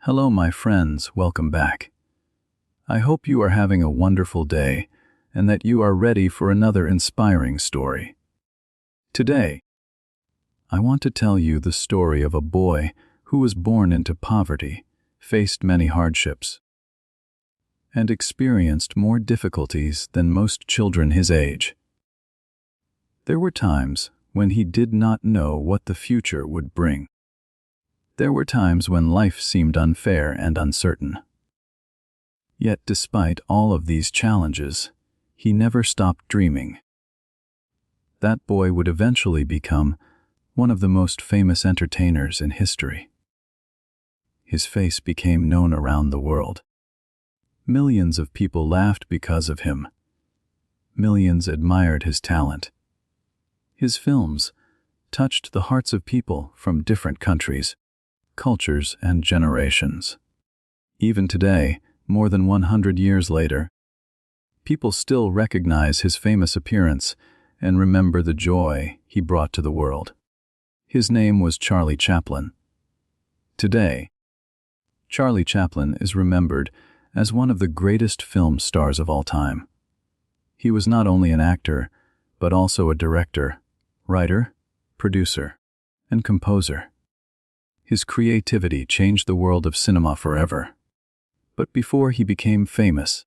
Hello, my friends, welcome back. I hope you are having a wonderful day and that you are ready for another inspiring story. Today, I want to tell you the story of a boy who was born into poverty, faced many hardships, and experienced more difficulties than most children his age. There were times when he did not know what the future would bring. There were times when life seemed unfair and uncertain. Yet despite all of these challenges, he never stopped dreaming. That boy would eventually become one of the most famous entertainers in history. His face became known around the world. Millions of people laughed because of him. Millions admired his talent. His films touched the hearts of people from different countries, cultures, and generations. Even today, more than 100 years later, people still recognize his famous appearance and remember the joy he brought to the world. His name was Charlie Chaplin. Today, Charlie Chaplin is remembered as one of the greatest film stars of all time. He was not only an actor, but also a director, writer, producer, and composer. His creativity changed the world of cinema forever. But before he became famous,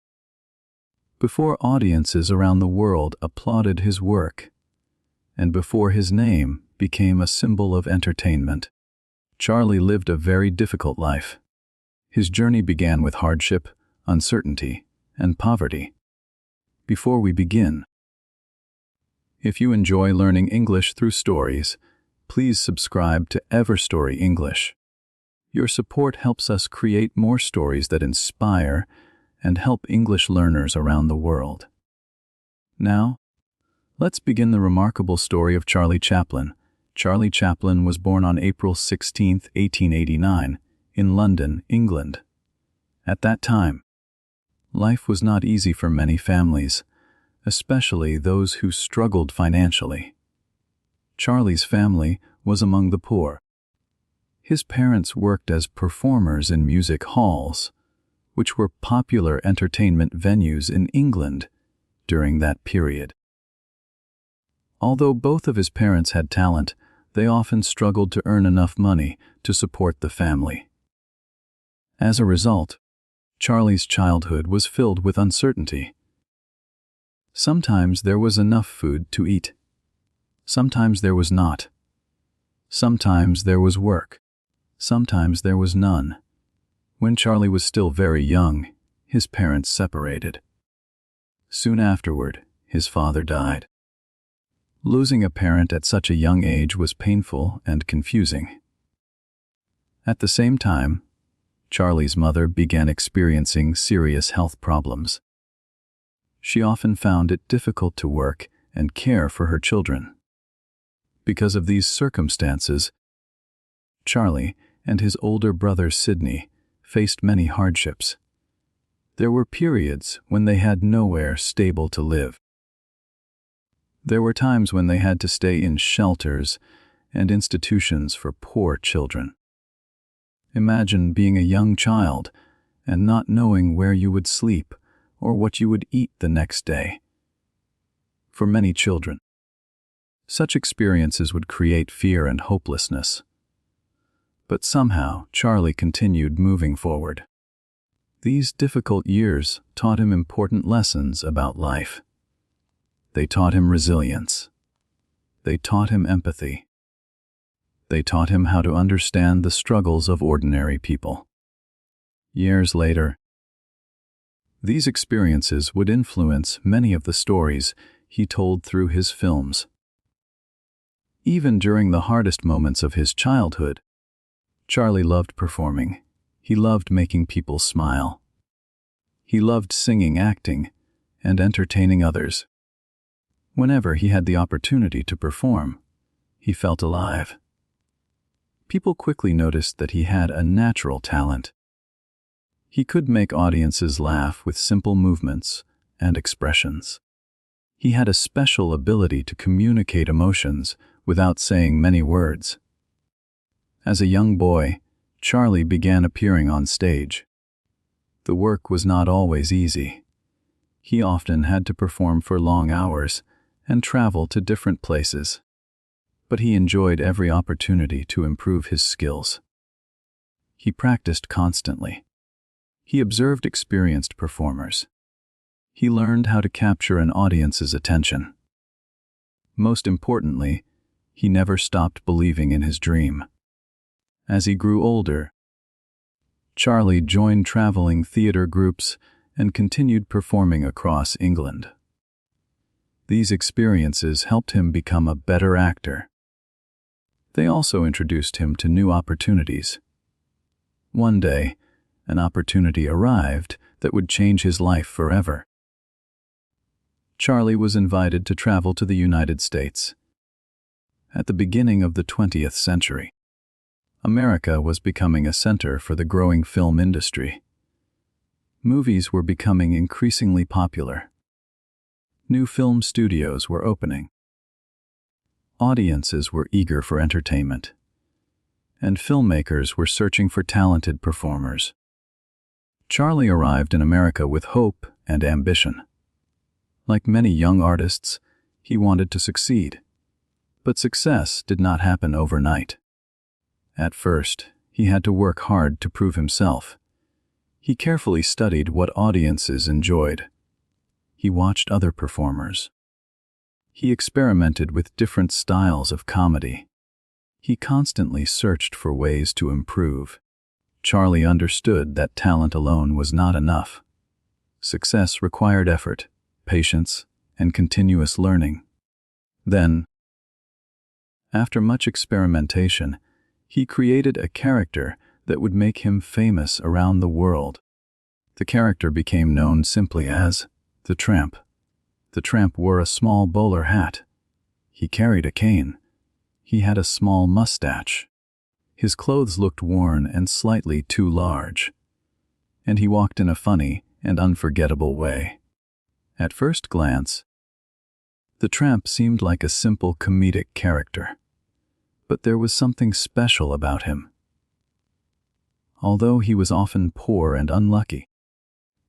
before audiences around the world applauded his work, and before his name became a symbol of entertainment, Charlie lived a very difficult life. His journey began with hardship, uncertainty, and poverty. Before we begin, if you enjoy learning English through stories, please subscribe to Everstory English. Your support helps us create more stories that inspire and help English learners around the world. Now, let's begin the remarkable story of Charlie Chaplin. Charlie Chaplin was born on April 16, 1889, in London, England. At that time, life was not easy for many families, especially those who struggled financially. Charlie's family was among the poor. His parents worked as performers in music halls, which were popular entertainment venues in England during that period. Although both of his parents had talent, they often struggled to earn enough money to support the family. As a result, Charlie's childhood was filled with uncertainty. Sometimes there was enough food to eat. Sometimes there was not. Sometimes there was work. Sometimes there was none. When Charlie was still very young, his parents separated. Soon afterward, his father died. Losing a parent at such a young age was painful and confusing. At the same time, Charlie's mother began experiencing serious health problems. She often found it difficult to work and care for her children. Because of these circumstances, Charlie and his older brother Sidney faced many hardships. There were periods when they had nowhere stable to live. There were times when they had to stay in shelters and institutions for poor children. Imagine being a young child and not knowing where you would sleep or what you would eat the next day. For many children, such experiences would create fear and hopelessness. But somehow, Charlie continued moving forward. These difficult years taught him important lessons about life. They taught him resilience. They taught him empathy. They taught him how to understand the struggles of ordinary people. Years later, these experiences would influence many of the stories he told through his films. Even during the hardest moments of his childhood, Charlie loved performing. He loved making people smile. He loved singing, acting, and entertaining others. Whenever he had the opportunity to perform, he felt alive. People quickly noticed that he had a natural talent. He could make audiences laugh with simple movements and expressions. He had a special ability to communicate emotions without saying many words. As a young boy, Charlie began appearing on stage. The work was not always easy. He often had to perform for long hours and travel to different places. But he enjoyed every opportunity to improve his skills. He practiced constantly. He observed experienced performers. He learned how to capture an audience's attention. Most importantly, he never stopped believing in his dream. As he grew older, Charlie joined traveling theater groups and continued performing across England. These experiences helped him become a better actor. They also introduced him to new opportunities. One day, an opportunity arrived that would change his life forever. Charlie was invited to travel to the United States. At the beginning of the 20th century, America was becoming a center for the growing film industry. Movies were becoming increasingly popular. New film studios were opening. Audiences were eager for entertainment, and filmmakers were searching for talented performers. Charlie arrived in America with hope and ambition. Like many young artists, he wanted to succeed. But success did not happen overnight. At first, he had to work hard to prove himself. He carefully studied what audiences enjoyed. He watched other performers. He experimented with different styles of comedy. He constantly searched for ways to improve. Charlie understood that talent alone was not enough. Success required effort, patience, and continuous learning. Then, after much experimentation, he created a character that would make him famous around the world. The character became known simply as the Tramp. The Tramp wore a small bowler hat. He carried a cane. He had a small mustache. His clothes looked worn and slightly too large. And he walked in a funny and unforgettable way. At first glance, the Tramp seemed like a simple comedic character. But there was something special about him. Although he was often poor and unlucky,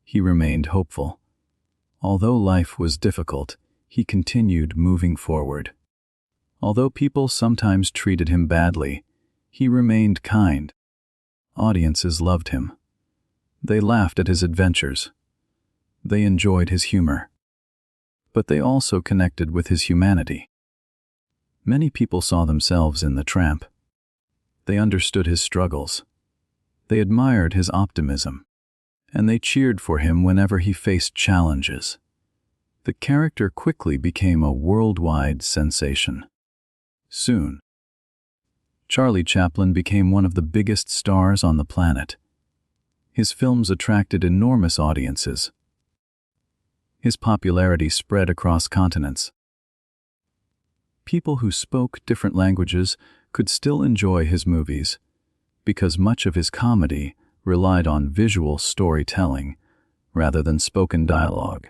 he remained hopeful. Although life was difficult, he continued moving forward. Although people sometimes treated him badly, he remained kind. Audiences loved him. They laughed at his adventures. They enjoyed his humor. But they also connected with his humanity. Many people saw themselves in the Tramp. They understood his struggles. They admired his optimism. And they cheered for him whenever he faced challenges. The character quickly became a worldwide sensation. Soon, Charlie Chaplin became one of the biggest stars on the planet. His films attracted enormous audiences. His popularity spread across continents. People who spoke different languages could still enjoy his movies, because much of his comedy relied on visual storytelling rather than spoken dialogue.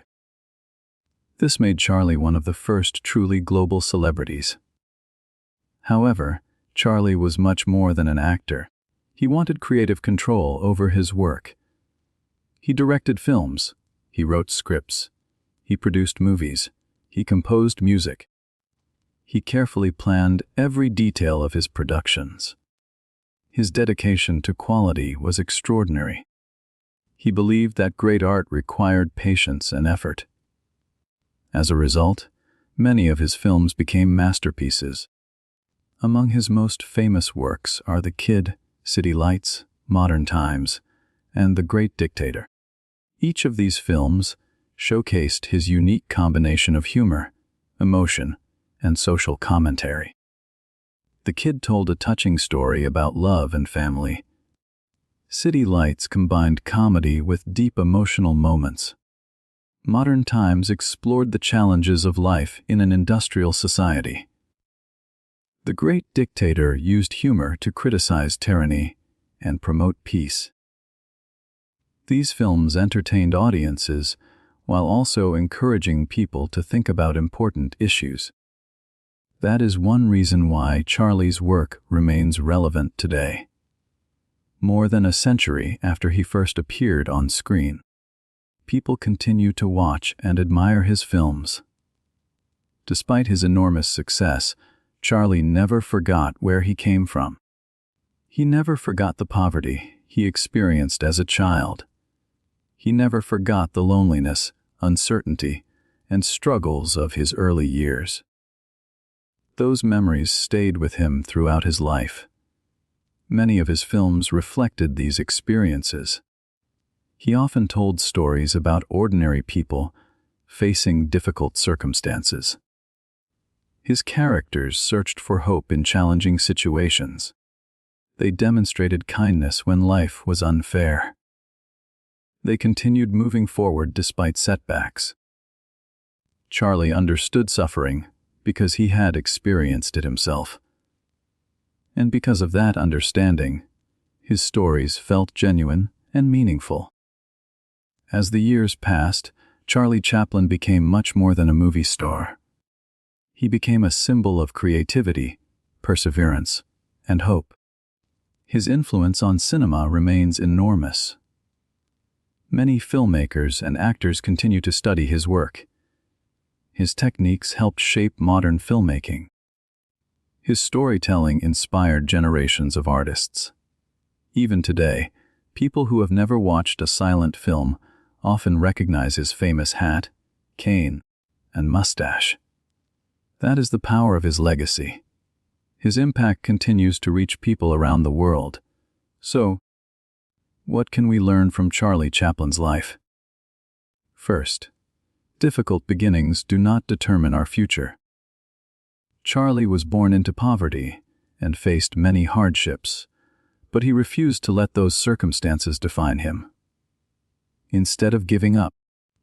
This made Charlie one of the first truly global celebrities. However, Charlie was much more than an actor. He wanted creative control over his work. He directed films, he wrote scripts, he produced movies, he composed music. He carefully planned every detail of his productions. His dedication to quality was extraordinary. He believed that great art required patience and effort. As a result, many of his films became masterpieces. Among his most famous works are The Kid, City Lights, Modern Times, and The Great Dictator. Each of these films showcased his unique combination of humor, emotion, and social commentary. The Kid told a touching story about love and family. City Lights combined comedy with deep emotional moments. Modern Times explored the challenges of life in an industrial society. The Great Dictator used humor to criticize tyranny and promote peace. These films entertained audiences while also encouraging people to think about important issues. That is one reason why Charlie's work remains relevant today. More than a century after he first appeared on screen, people continue to watch and admire his films. Despite his enormous success, Charlie never forgot where he came from. He never forgot the poverty he experienced as a child. He never forgot the loneliness, uncertainty, and struggles of his early years. Those memories stayed with him throughout his life. Many of his films reflected these experiences. He often told stories about ordinary people facing difficult circumstances. His characters searched for hope in challenging situations. They demonstrated kindness when life was unfair. They continued moving forward despite setbacks. Charlie understood suffering because he had experienced it himself. And because of that understanding, his stories felt genuine and meaningful. As the years passed, Charlie Chaplin became much more than a movie star. He became a symbol of creativity, perseverance, and hope. His influence on cinema remains enormous. Many filmmakers and actors continue to study his work. His techniques helped shape modern filmmaking. His storytelling inspired generations of artists. Even today, people who have never watched a silent film often recognize his famous hat, cane, and mustache. That is the power of his legacy. His impact continues to reach people around the world. So, what can we learn from Charlie Chaplin's life? First, difficult beginnings do not determine our future. Charlie was born into poverty and faced many hardships, but he refused to let those circumstances define him. Instead of giving up,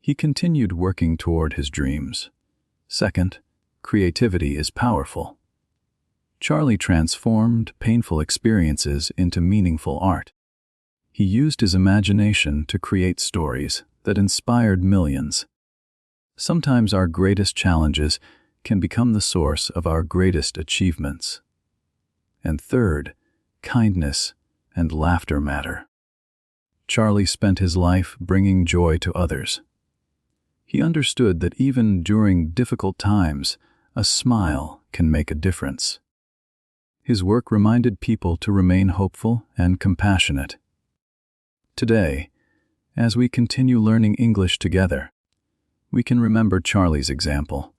he continued working toward his dreams. Second, creativity is powerful. Charlie transformed painful experiences into meaningful art. He used his imagination to create stories that inspired millions. Sometimes our greatest challenges can become the source of our greatest achievements. And third, kindness and laughter matter. Charlie spent his life bringing joy to others. He understood that even during difficult times, a smile can make a difference. His work reminded people to remain hopeful and compassionate. Today, as we continue learning English together, we can remember Charlie's example.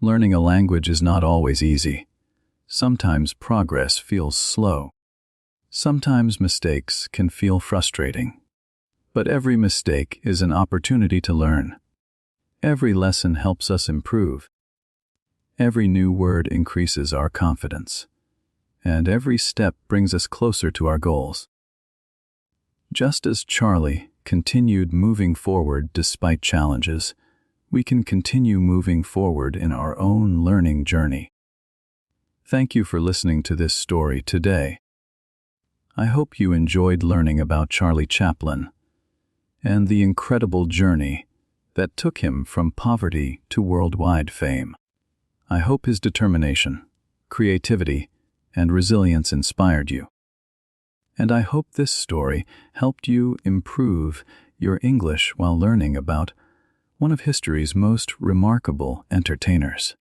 Learning a language is not always easy. Sometimes progress feels slow. Sometimes mistakes can feel frustrating. But every mistake is an opportunity to learn. Every lesson helps us improve. Every new word increases our confidence. And every step brings us closer to our goals. Just as Charlie continued moving forward despite challenges, we can continue moving forward in our own learning journey. Thank you for listening to this story today. I hope you enjoyed learning about Charlie Chaplin and the incredible journey that took him from poverty to worldwide fame. I hope his determination, creativity, and resilience inspired you. And I hope this story helped you improve your English while learning about one of history's most remarkable entertainers.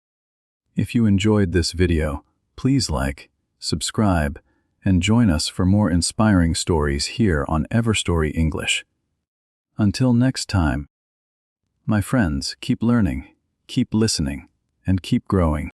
If you enjoyed this video, please like, subscribe, and join us for more inspiring stories here on Everstory English. Until next time, my friends, keep learning, keep listening, and keep growing.